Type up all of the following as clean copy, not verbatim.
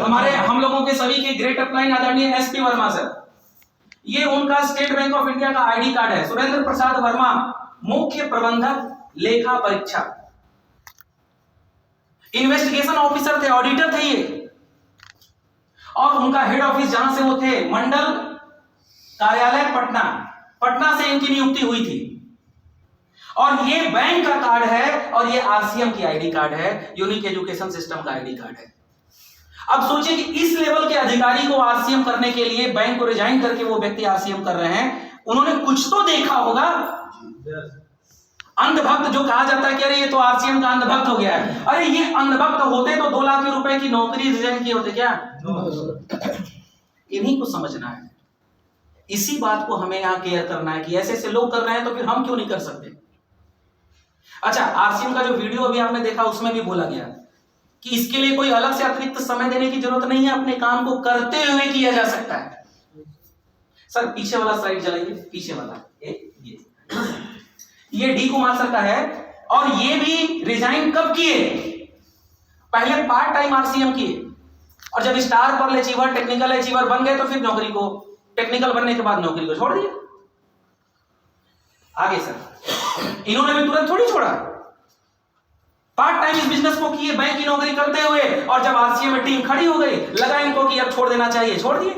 हमारे हम लोगों के सभी के ग्रेट अपलाइन आदरणीय एसपी वर्मा सर, ये उनका स्टेट बैंक ऑफ इंडिया का आईडी कार्ड है। सुरेंद्र प्रसाद वर्मा, मुख्य प्रबंधक लेखा परीक्षा, इन्वेस्टिगेशन ऑफिसर थे, ऑडिटर थे ये, और उनका हेड ऑफिस जहां से वो थे मंडल कार्यालय पटना, पटना से इनकी नियुक्ति हुई थी। और ये बैंक का कार्ड है और ये आरसीएम की आईडी कार्ड है, यूनिक एजुकेशन सिस्टम का आईडी कार्ड है। अब सोचिए कि इस लेवल के अधिकारी को आरसीएम करने के लिए बैंक को रिजाइन करके वो व्यक्ति आरसीएम कर रहे हैं, उन्होंने कुछ तो देखा होगा। अंधभक्त जो कहा जाता है कि अरे ये तो आरसीएम का अंधभक्त हो गया है, अरे ये अंधभक्त होते तो 2 लाख रुपए की नौकरी रिजाइन किए होते क्या? इन्हीं को समझना है, इसी बात को हमें यहां केयर करना है कि ऐसे ऐसे लोग कर रहे हैं तो फिर हम क्यों नहीं कर सकते। अच्छा, आरसीएम का जो वीडियो अभी आपने देखा उसमें भी बोला गया कि इसके लिए कोई अलग से अतिरिक्त समय देने की जरूरत नहीं है, अपने काम को करते हुए किया जा सकता है। सर पीछे वाला स्लाइड चलाइए, पीछे वाला ये डी कुमार सर का है, और ये भी रिजाइन कब किए? पहले पार्ट टाइम आरसीएम किए, और जब star pearl achiever, technical achiever बन गए तो फिर नौकरी को, टेक्निकल बनने के बाद नौकरी को छोड़ दिया। आगे सर, इन्होंने भी तुरंत थोड़ी छोड़ा, पार्ट टाइम इस बिजनेस को किए, बैंक की नौकरी करते हुए, और जब आरसीएम में टीम खड़ी हो गई, लगा इनको कि अब छोड़ देना चाहिए, छोड़ दिए।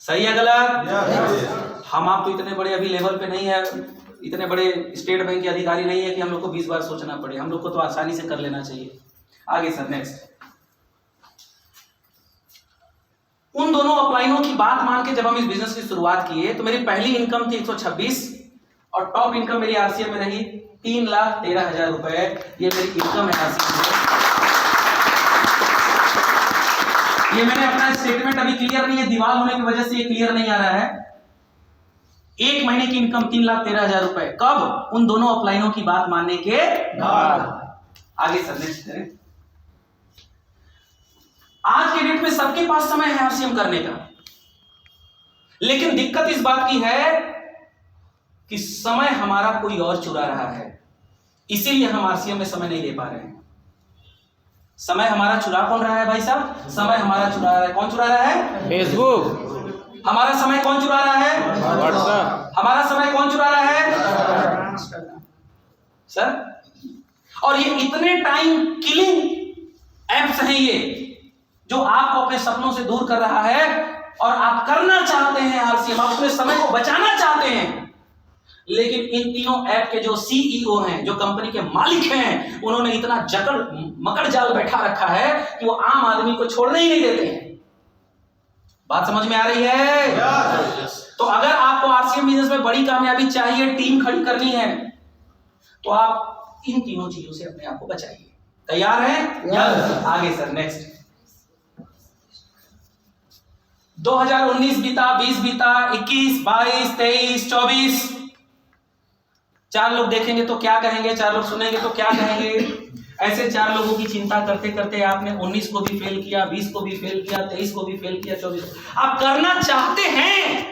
सही है गलत? हम आप तो इतने बड़े अभी लेवल पे नहीं है, इतने बड़े स्टेट बैंक के अधिकारी नहीं है कि हम लोग को 20 बार सोचना पड़े, हम लोग को तो आसानी से कर लेना चाहिए। आगे सर नेक्स्ट, उन दोनों अपलाइनों की बात मान के जब हम इस बिजनेस की शुरुआत किए तो मेरी पहली इनकम थी 126, और टॉप इनकम मेरी आरसीएम में रही 3,13,000 रुपए। ये मेरी इनकम है आरसीएम में। ये मैंने अपना स्टेटमेंट अभी क्लियर नहीं है, दीवार होने की वजह से ये क्लियर नहीं आ रहा है। 1 महीने की इनकम 3,13,000 रुपए, कब? उन दोनों अपलाइनों की बात मानने के बाद। आगे सर नेक्स्ट करें। आज के डेट में सबके पास समय है आरसीएम करने का, लेकिन दिक्कत इस बात की है कि समय हमारा कोई और चुरा रहा है, इसीलिए हम आरसीएम में समय नहीं ले पा रहे हैं। समय हमारा चुरा कौन रहा है भाई साहब? समय हमारा चुरा रहा है। कौन चुरा रहा है? फेसबुक। हमारा समय कौन चुरा रहा है? व्हाट्सएप। हमारा समय कौन चुरा रहा है? सर, और ये इतने टाइम किलिंग एप्स हैं ये, जो आपको अपने सपनों से दूर कर रहा है, और आप करना चाहते हैं आरसीएम, आप अपने समय को बचाना चाहते हैं, लेकिन इन तीनों ऐप के जो सीईओ हैं, जो कंपनी के मालिक हैं, उन्होंने इतना जकड़ मकड़ जाल बैठा रखा है कि वो आम आदमी को छोड़ने ही नहीं देते हैं। बात समझ में आ रही है? तो अगर आपको आरसीएम बिजनेस में बड़ी कामयाबी चाहिए, टीम खड़ी करनी है, तो आप इन तीनों चीजों से अपने आप को बचाइए। तैयार हैं? आगे सर नेक्स्ट। 2019 बीता, 20 बीता, 21, 22, 23, 24। 4 लोग देखेंगे तो क्या कहेंगे, 4 लोग सुनेंगे तो क्या कहेंगे। ऐसे 4 लोगों की चिंता करते करते आपने 19 को भी फेल किया, 20 को भी फेल किया, 23 को भी फेल किया, 24 को। आप करना चाहते हैं,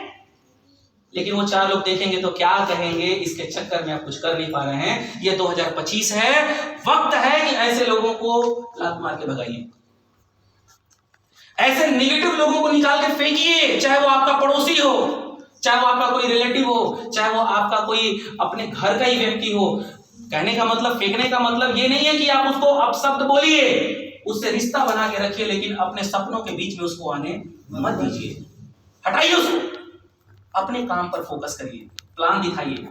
लेकिन वो 4 लोग देखेंगे तो क्या कहेंगे, इसके चक्कर में आप कुछ कर नहीं पा रहे हैं। ये 2025 है, वक्त है कि ऐसे लोगों को लात मार के भगाइए, ऐसे नेगेटिव लोगों को निकाल के फेंकिए, चाहे वो आपका पड़ोसी हो, चाहे वो आपका कोई रिलेटिव हो, चाहे वो आपका कोई अपने घर का ही व्यक्ति हो। कहने का मतलब, फेंकने का मतलब ये नहीं है कि आप उसको अपशब्द बोलिए, उससे रिश्ता बना के रखिए, लेकिन अपने सपनों के बीच में उसको आने मत दीजिए, हटाइए उसको, अपने काम पर फोकस करिए, प्लान दिखाइए।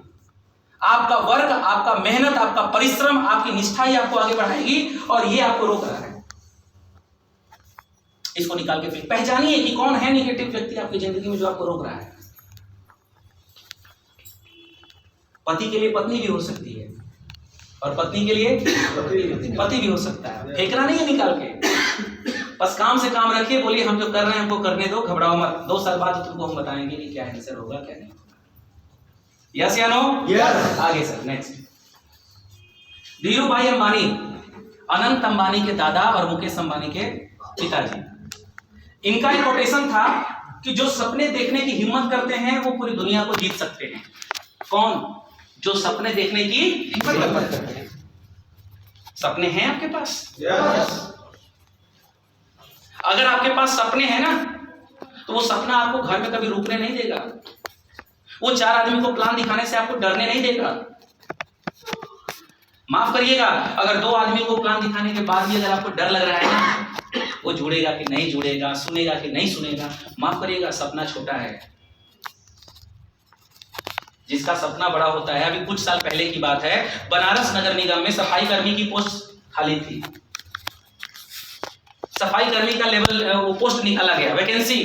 आपका वर्क, आपका मेहनत, आपका परिश्रम, आपकी निष्ठा ही आपको आगे बढ़ाएगी, और ये आपको रोक रहा है। इसको निकाल के फिर पहचानिए कि कौन है नेगेटिव व्यक्ति आपकी जिंदगी में जो आपको रोक रहा है। पति के लिए पत्नी भी हो सकती है, और पत्नी के लिए पति भी हो सकता है। फेंकना नहीं है निकाल के, बस काम से काम रखिए, बोलिए हम जो कर रहे हैं हमको करने दो, घबराओ मत, 2 साल बाद तुमको हम बताएंगे कि क्या आंसर होगा क्या नहीं। यस या नो? यस। आगे सर नेक्स्ट। धीरू भाई अंबानी, अनंत अंबानी के दादा और मुकेश अंबानी के पिताजी, इनका एक कोटेशन था कि जो सपने देखने की हिम्मत करते हैं वो पूरी दुनिया को जीत सकते हैं। कौन? जो सपने देखने की हिम्मत करते हैं। सपने हैं आपके पास? yes. अगर आपके पास सपने हैं ना, तो वो सपना आपको घर में कभी रुकने नहीं देगा। वो 4 आदमी को प्लान दिखाने से आपको डरने नहीं देगा। माफ करिएगा, अगर 2 आदमी को प्लान दिखाने के बाद भी अगर आपको डर लग रहा है ना, वो जुड़ेगा कि नहीं जुड़ेगा, सुनेगा कि नहीं सुनेगा, माफ करिएगा, सपना छोटा है। जिसका सपना बड़ा होता है। अभी कुछ साल पहले की बात है, बनारस नगर निगम में सफाई कर्मी की पोस्ट खाली थी। सफाई कर्मी का लेवल वो पोस्ट निकाला गया, वैकेंसी,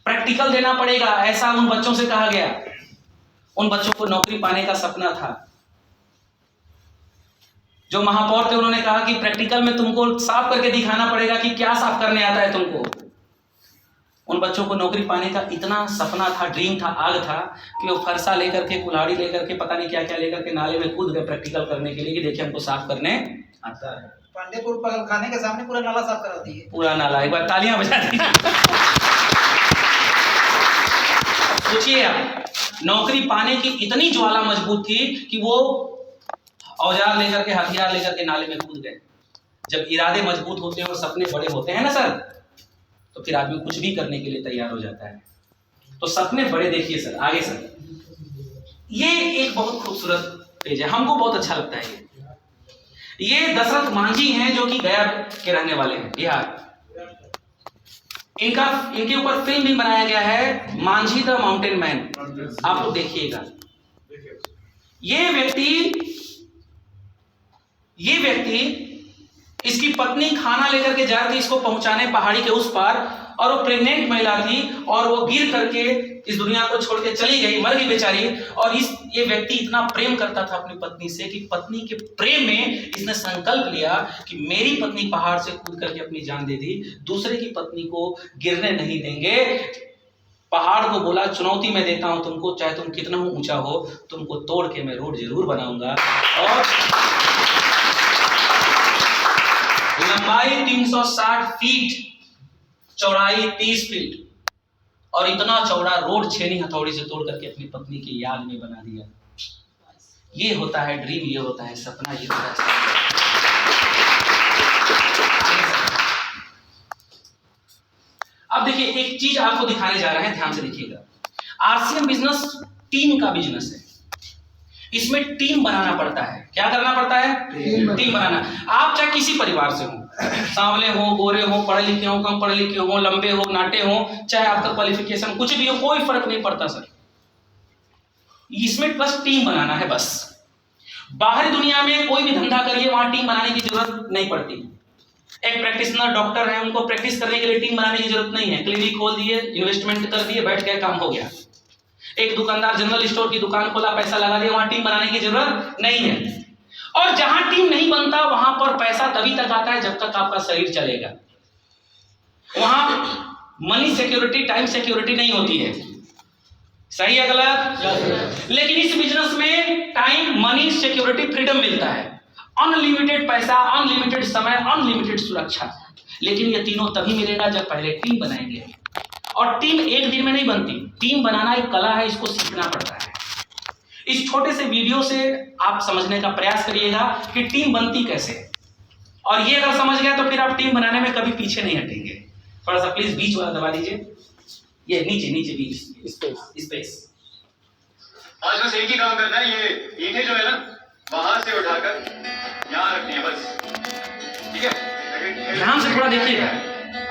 प्रैक्टिकल देना पड़ेगा, ऐसा उन बच्चों से कहा गया। उन बच्चों को नौकरी पाने का सपना था। जो महापौर थे उन्होंने कहा कि प्रैक्टिकल में तुमको साफ करके दिखाना पड़ेगा कि क्या साफ करने आता है तुमको। उन बच्चों को नौकरी पाने का इतना सपना था, ड्रीम था, आग था कि वो फरसा लेकर के, कुल्हाड़ी लेकर के, पता नहीं क्या क्या लेकर के नाले में कूद गए प्रैक्टिकल करने के लिए कि देखिए हमको साफ करने आता है। पांडेपुर पगल खाने के सामने पूरा नाला साफ करा दिए। पूरा नाला, एक बार तालियां बजा दीजिए। सोचिए आप, नौकरी पाने की इतनी ज्वाला मजबूत थी कि वो औजार लेकर के, हथियार लेकर के नाले में कूद गए। जब इरादे मजबूत होते हैं और सपने बड़े होते हैं ना सर, तो फिर आदमी कुछ भी करने के लिए तैयार हो जाता है। तो सपने बड़े देखिए सर। आगे सर, ये एक बहुत खूबसूरत पेज है, हमको बहुत अच्छा लगता है। ये दशरथ मांझी हैं जो कि गया के रहने वाले हैं, बिहार। इनके ऊपर फिल्म भी बनाया गया है, मांझी द माउंटेन मैन। आप लोग देखिएगा। ये व्यक्ति इसकी पत्नी खाना लेकर के जा रही थी इसको पहुंचाने पहाड़ी के उस पार, और वो प्रेग्नेंट महिला थी और वो गिर करके इस दुनिया को छोड़ के चली गई, मर गई बेचारी। और ये व्यक्ति इतना प्रेम करता था अपनी पत्नी से कि पत्नी के प्रेम में इसने संकल्प लिया कि मेरी पत्नी पहाड़ से कूद करके अपनी जान दे दी, दूसरे की पत्नी को गिरने नहीं देंगे। पहाड़ को बोला चुनौती मैं देता हूं तुमको, चाहे तुम कितना ऊंचा हो, तुमको तोड़ के मैं रोड जरूर बनाऊंगा। और लंबाई 360 फीट, चौड़ाई 30 फीट, और इतना चौड़ा रोड छेनी हथौड़ी से तोड़ करके अपनी पत्नी की याद में बना दिया। ये होता है ड्रीम, ये होता है सपना, ये होता है। अब देखिए, एक चीज आपको दिखाने जा रहे हैं, ध्यान से देखिएगा। आरसीएम बिजनेस टीम का बिजनेस है। इसमें टीम बनाना पड़ता है। क्या करना पड़ता है? टीम बनाना। आप चाहे किसी परिवार से हो, सांवले हो, गोरे हो, पढ़े लिखे हो, कम पढ़े लिखे हो, लंबे हो, नाटे हो, चाहे आपका क्वालिफिकेशन कुछ भी हो, कोई फर्क नहीं पड़ता सर। इसमें बस टीम बनाना है बस। बाहरी दुनिया में कोई भी धंधा करिए, वहां टीम बनाने की जरूरत नहीं पड़ती। एक प्रैक्टिशनर डॉक्टर है, उनको प्रैक्टिस करने के लिए टीम बनाने की जरूरत नहीं है। क्लिनिक खोल दिए, इन्वेस्टमेंट कर दिए, बैठ गए, काम हो गया। एक दुकानदार जनरल स्टोर की दुकान खोला, पैसा लगा दिया, वहां टीम बनाने की जरूरत नहीं है। और जहां टीम नहीं बनता वहां पर पैसा तभी तक आता है जब तक आपका शरीर चलेगा। वहां मनी सिक्योरिटी, टाइम सिक्योरिटी नहीं होती है। सही है गलत? लेकिन इस बिजनेस में टाइम, मनी, सिक्योरिटी, फ्रीडम मिलता है। अनलिमिटेड पैसा, अनलिमिटेड समय, अनलिमिटेड सुरक्षा। लेकिन ये तीनों तभी मिलेगा जब पहले टीम बनाएंगे। और टीम एक दिन में नहीं बनती। टीम बनाना एक कला है, इसको सीखना पड़ता है। इस छोटे से वीडियो से आप समझने का प्रयास करिएगा कि टीम बनती कैसे। और ये अगर समझ गया तो फिर आप टीम बनाने में कभी पीछे नहीं हटेंगे। थोड़ा सा प्लीज बीच वाला दबा दीजिए, ये नीचे बीच स्पेस। आज बस एक ही काम करना है, ये ईंटें जो है ना वहां से उठाकर यहाँ रखनी है बस, ठीक है? ध्यान से थोड़ा देखिएगा।